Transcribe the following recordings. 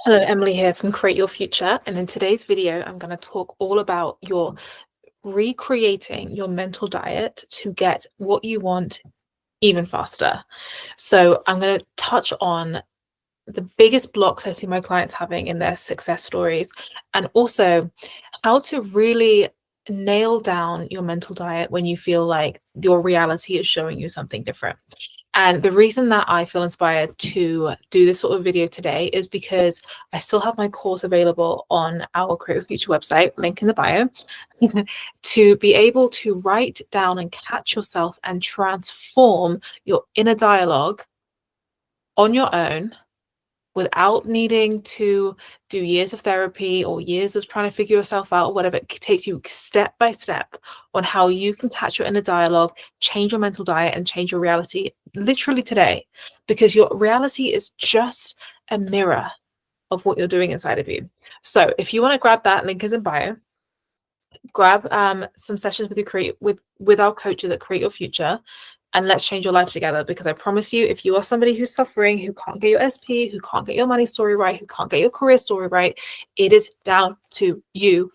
Hello, Emily here from Create Your Future. And in today's video, I'm going to talk all about your recreating your mental diet to get what you want even faster. So I'm going to touch on the biggest blocks I see my clients having in their success stories, and also how to really nail down your mental diet when you feel like your reality is showing you something different. And the reason that I feel inspired to do this sort of video today is because I still have my course available on our Create Your Future website, link in the bio, to be able to write down and catch yourself and transform your inner dialogue on your own without needing to do years of therapy or years of trying to figure yourself out, or whatever. It takes you step by step on how you can catch your inner dialogue, change your mental diet, and change your reality literally today, because your reality is just a mirror of what you're doing inside of you. So if you want to grab that, link is in bio. Grab some sessions with our coaches at Create Your Future, and let's change your life together. Because I promise you, if you are somebody who's suffering, who can't get your SP, who can't get your money story right, who can't get your career story right, it is down to you,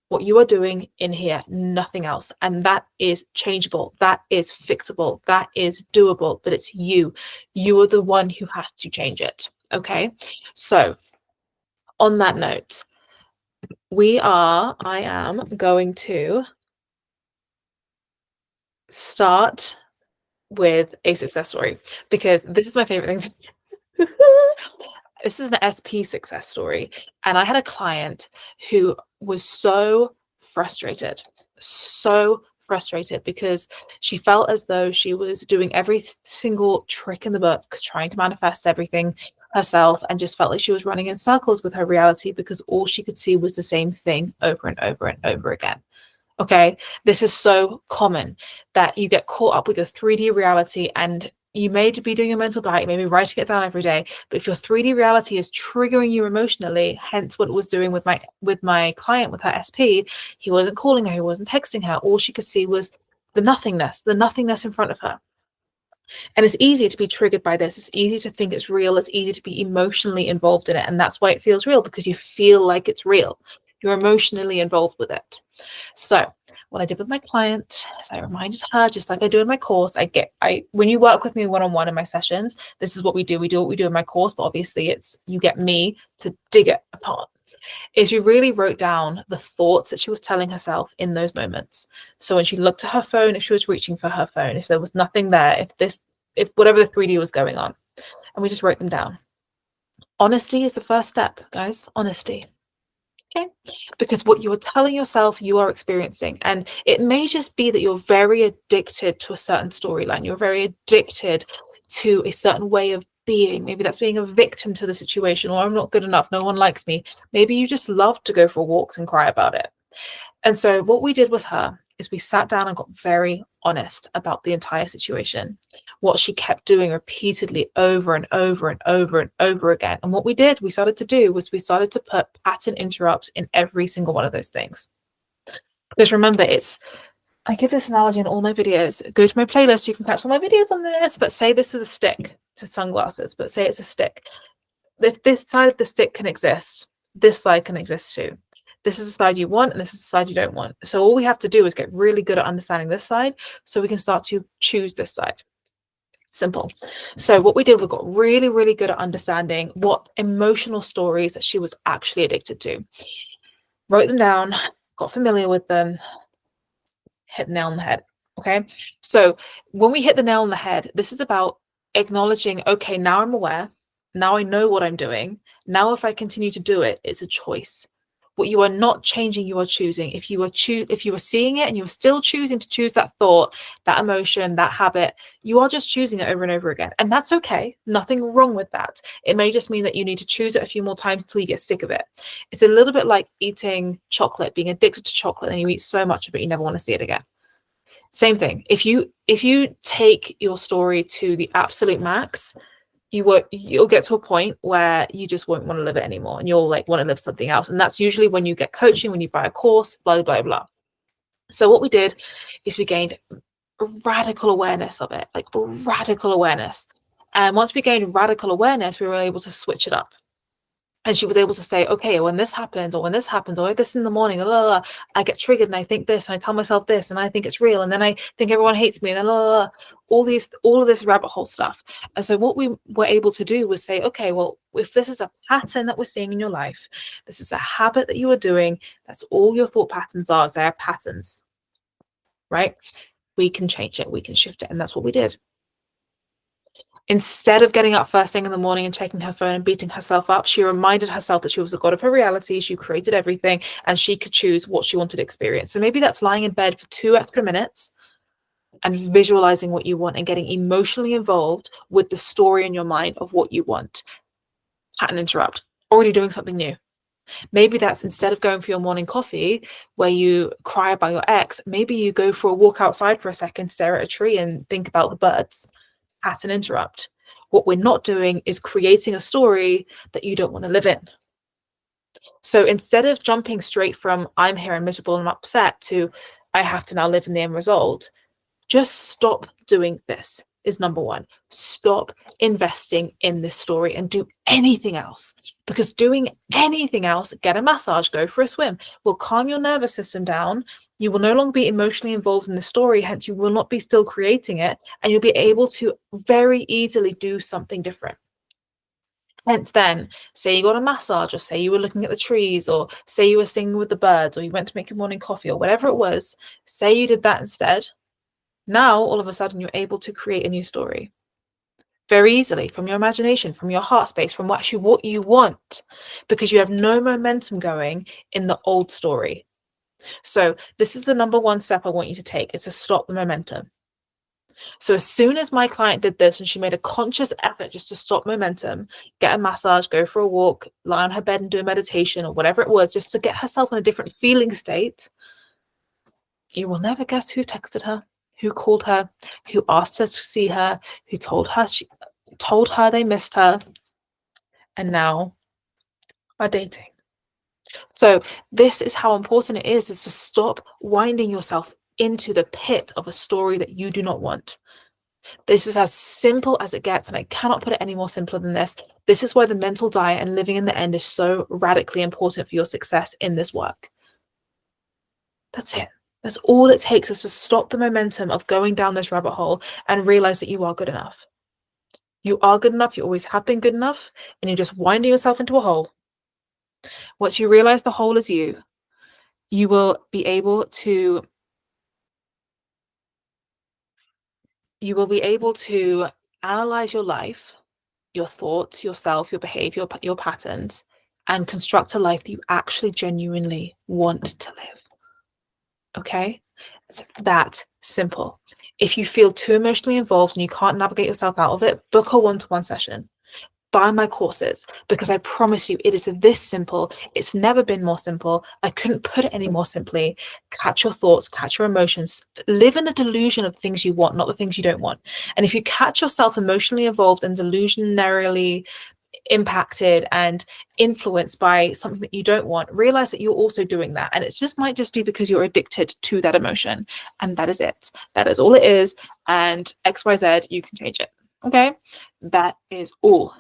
what you are doing in here, nothing else. And that is changeable, that is fixable, that is doable, but it's you. You are the one who has to change it. Okay, so on that note, I am going to start with a success story, because this is my favorite thing. This is an SP success story. And I had a client who was so frustrated because she felt as though she was doing every single trick in the book, trying to manifest everything herself, and just felt like she was running in circles with her reality because all she could see was the same thing over and over and over again. Okay, this is so common that you get caught up with your 3D reality, and you may be doing a mental diet, maybe writing it down every day, but if your 3D reality is triggering you emotionally, hence what it was doing with my client with her SP, he wasn't calling her, he wasn't texting her, all she could see was the nothingness in front of her. And it's easy to be triggered by this. It's easy to think it's real. It's easy to be emotionally involved in it. And that's why it feels real, because you feel like it's real. You're emotionally involved with it. So what I did with my client is I reminded her, just like I do in my course, when you work with me one-on-one in my sessions, this is what we do. We do what we do in my course, but obviously you get me to dig it apart. Is we really wrote down the thoughts that she was telling herself in those moments. So when she looked at her phone, if she was reaching for her phone, if there was nothing there, if whatever the 3D was going on, and we just wrote them down. Honesty is the first step, guys. Honesty. Okay, because what you are telling yourself, you are experiencing. And it may just be that you're very addicted to a certain storyline. You're very addicted to a certain way of being. Maybe that's being a victim to the situation, or I'm not good enough, no one likes me. Maybe you just love to go for walks and cry about it. And so what we did with her is we sat down and got very honest about the entire situation, what she kept doing repeatedly over and over and over and over again. And what we started to put pattern interrupts in every single one of those things. Because remember, I give this analogy in all my videos. Go to my playlist, you can catch all my videos on this, but say this is a stick to sunglasses, but say it's a stick. If this side of the stick can exist, this side can exist too. This is the side you want, and this is the side you don't want. So all we have to do is get really good at understanding this side so we can start to choose this side. Simple. So what we did, we got really, really good at understanding what emotional stories that she was actually addicted to. Wrote them down, got familiar with them, hit the nail on the head. Okay. So when we hit the nail on the head, this is about acknowledging, okay, now I'm aware. Now I know what I'm doing. Now, if I continue to do it, it's a choice. What you are not changing, you are choosing. If you are seeing it and you're still choosing to choose that thought, that emotion, that habit, you are just choosing it over and over again. And that's okay. Nothing wrong with that. It may just mean that you need to choose it a few more times until you get sick of it. It's a little bit like eating chocolate, being addicted to chocolate, and you eat so much of it, you never want to see it again. Same thing. If you take your story to the absolute max, you'll get to a point where you just won't want to live it anymore, and you'll want to live something else. And that's usually when you get coaching, when you buy a course, blah, blah, blah. So what we did is we gained a radical awareness of it, like radical awareness. And once we gained radical awareness, we were able to switch it up. And she was able to say, okay, when this happens, or when this happens, or this in the morning, blah, blah, blah, I get triggered and I think this, and I tell myself this, and I think it's real, and then I think everyone hates me, and then blah, blah, blah, all of this rabbit hole stuff. And so what we were able to do was say, okay, well, if this is a pattern that we're seeing in your life, this is a habit that you are doing, that's all your thought patterns are, they're patterns, right? We can change it, we can shift it, and that's what we did. Instead of getting up first thing in the morning and checking her phone and beating herself up, she reminded herself that she was the god of her reality, she created everything, and she could choose what she wanted to experience. So maybe that's lying in bed for 2 extra minutes and visualizing what you want and getting emotionally involved with the story in your mind of what you want. Pattern interrupt. Already doing something new. Maybe that's instead of going for your morning coffee where you cry about your ex, maybe you go for a walk outside for a second, stare at a tree and think about the birds. Pattern interrupt. What we're not doing is creating a story that you don't want to live in. So instead of jumping straight from I'm here and miserable and I'm upset to I have to now live in the end result, just stop doing this is number one. Stop investing in this story and do anything else, because doing anything else, get a massage, go for a swim, will calm your nervous system down. You will no longer be emotionally involved in the story, hence you will not be still creating it, and you'll be able to very easily do something different. Hence then, say you got a massage, or say you were looking at the trees, or say you were singing with the birds, or you went to make your morning coffee, or whatever it was, say you did that instead. Now, all of a sudden, you're able to create a new story very easily from your imagination, from your heart space, from what you want, because you have no momentum going in the old story. So this is the number one step I want you to take, is to stop the momentum. So as soon as my client did this and she made a conscious effort just to stop momentum, get a massage, go for a walk, lie on her bed and do a meditation or whatever it was, just to get herself in a different feeling state, you will never guess who texted her, who called her, who asked her to see her, who told her they missed her, and now are dating. So this is how important it is to stop winding yourself into the pit of a story that you do not want. This is as simple as it gets, and I cannot put it any more simpler than this. This is why the mental diet and living in the end is so radically important for your success in this work. That's it. That's all it takes, is to stop the momentum of going down this rabbit hole and realize that you are good enough. You are good enough. You always have been good enough, and you're just winding yourself into a hole. Once you realize the hole is you will be able to analyze your life, your thoughts, yourself, your behavior, your patterns, and construct a life that you actually genuinely want to live. Okay? It's that simple. If you feel too emotionally involved and you can't navigate yourself out of it, book a one-to-one session. Buy my courses, because I promise you it is this simple. It's never been more simple. I couldn't put it any more simply. Catch your thoughts, catch your emotions, live in the delusion of things you want, not the things you don't want. And if you catch yourself emotionally involved and delusionarily impacted and influenced by something that you don't want, realize that you're also doing that, and it just might just be because you're addicted to that emotion, and that is it. That is all it is, and XYZ, you can change it. Okay, that is all.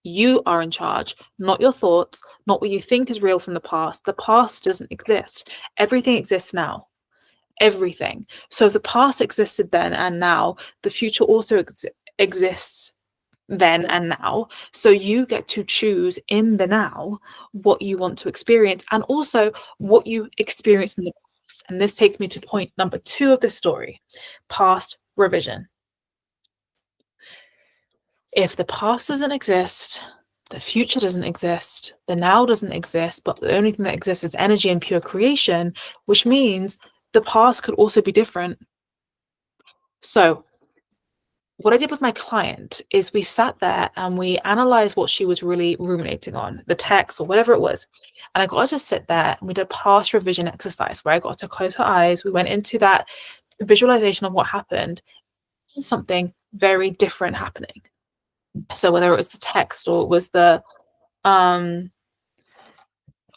You are in charge, not your thoughts, not what you think is real from the past. The past doesn't exist. Everything exists now. Everything. So if the past existed then and now, the future also exists then and now. So you get to choose in the now what you want to experience, and also what you experienced in the past. And this takes me to point number 2 of the story: past revision. If the past doesn't exist, the future doesn't exist, the now doesn't exist, but the only thing that exists is energy and pure creation, which means the past could also be different. So what I did with my client is we sat there and we analyzed what she was really ruminating on, the text or whatever it was. And I got her to sit there and we did a past revision exercise where I got her to close her eyes. We went into that visualization of what happened, and something very different happening. So whether it was the text, or it was the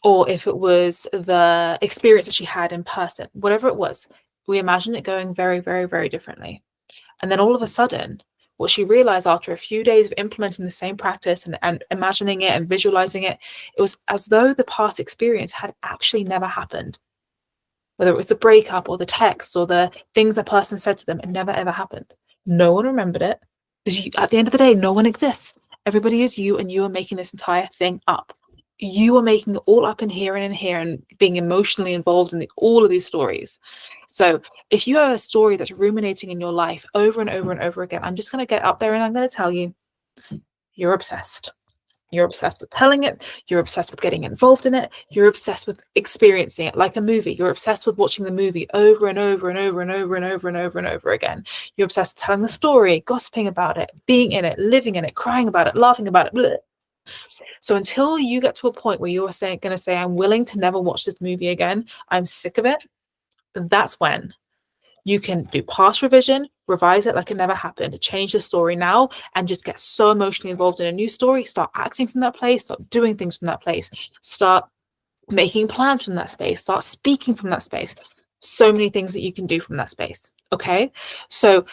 or if it was the experience that she had in person, whatever it was, we imagined it going very, very, very differently. And then all of a sudden, What she realized after a few days of implementing the same practice and imagining it and visualizing it, it was as though the past experience had actually never happened. Whether it was the breakup or the text or the things that person said to them, it never ever happened. No one remembered it, because at the end of the day, no one exists. Everybody is you, and you are making this entire thing up. You are making it all up in here and being emotionally involved in all of these stories. So if you have a story that's ruminating in your life over and over and over again, I'm just going to get up there and I'm going to tell you, you're obsessed. You're obsessed with telling it. You're obsessed with getting involved in it. You're obsessed with experiencing it like a movie. You're obsessed with watching the movie over and over and over and over and over and over and over again. You're obsessed with telling the story, gossiping about it, being in it, living in it, crying about it, laughing about it. Bleh. So until you get to a point where you're going to say, I'm willing to never watch this movie again, I'm sick of it, that's when you can do past revision, revise it like it never happened, change the story now, and just get so emotionally involved in a new story. Start acting from that place, start doing things from that place, start making plans from that space, start speaking from that space. So many things that you can do from that space. Okay. So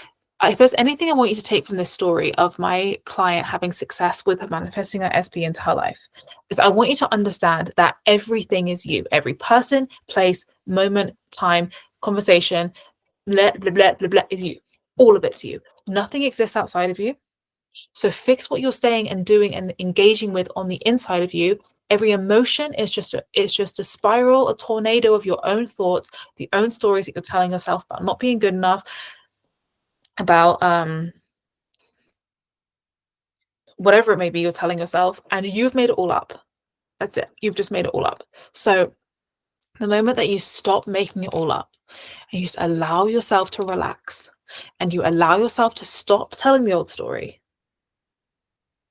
if there's anything I want you to take from this story of my client having success with manifesting her SP into her life, is I want you to understand that everything is you. Every person, place, moment, time, conversation, blah, blah, blah, blah, blah, is you. All of it's you. Nothing exists outside of you. So fix what you're saying and doing and engaging with on the inside of you. Every emotion is just a spiral, a tornado of your own thoughts, the own stories that you're telling yourself about not being good enough, about whatever it may be you're telling yourself, and you've made it all up. That's it. You've just made it all up. So the moment that you stop making it all up and you just allow yourself to relax and you allow yourself to stop telling the old story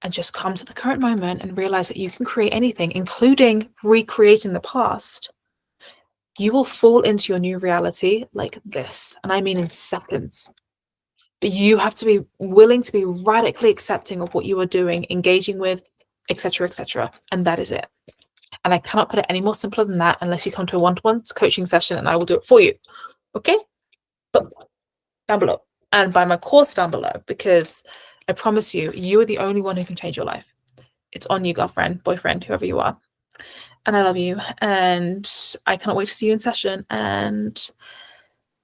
and just come to the current moment and realize that you can create anything, including recreating the past, you will fall into your new reality like this. And I mean in seconds. But you have to be willing to be radically accepting of what you are doing, engaging with, etc., etc. And that is it. And I cannot put it any more simpler than that unless you come to a one-to-one coaching session and I will do it for you. Okay? But down below. And buy my course down below, because I promise you, you are the only one who can change your life. It's on you, girlfriend, boyfriend, whoever you are. And I love you. And I cannot wait to see you in session. And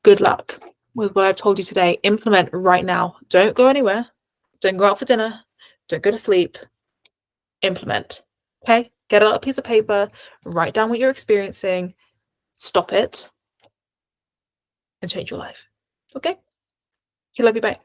good luck with what I've told you today. Implement right now. Don't go anywhere. Don't go out for dinner. Don't go to sleep. Implement. Okay? Get out a piece of paper. Write down what you're experiencing. Stop it. And change your life. Okay? I love you. Bye.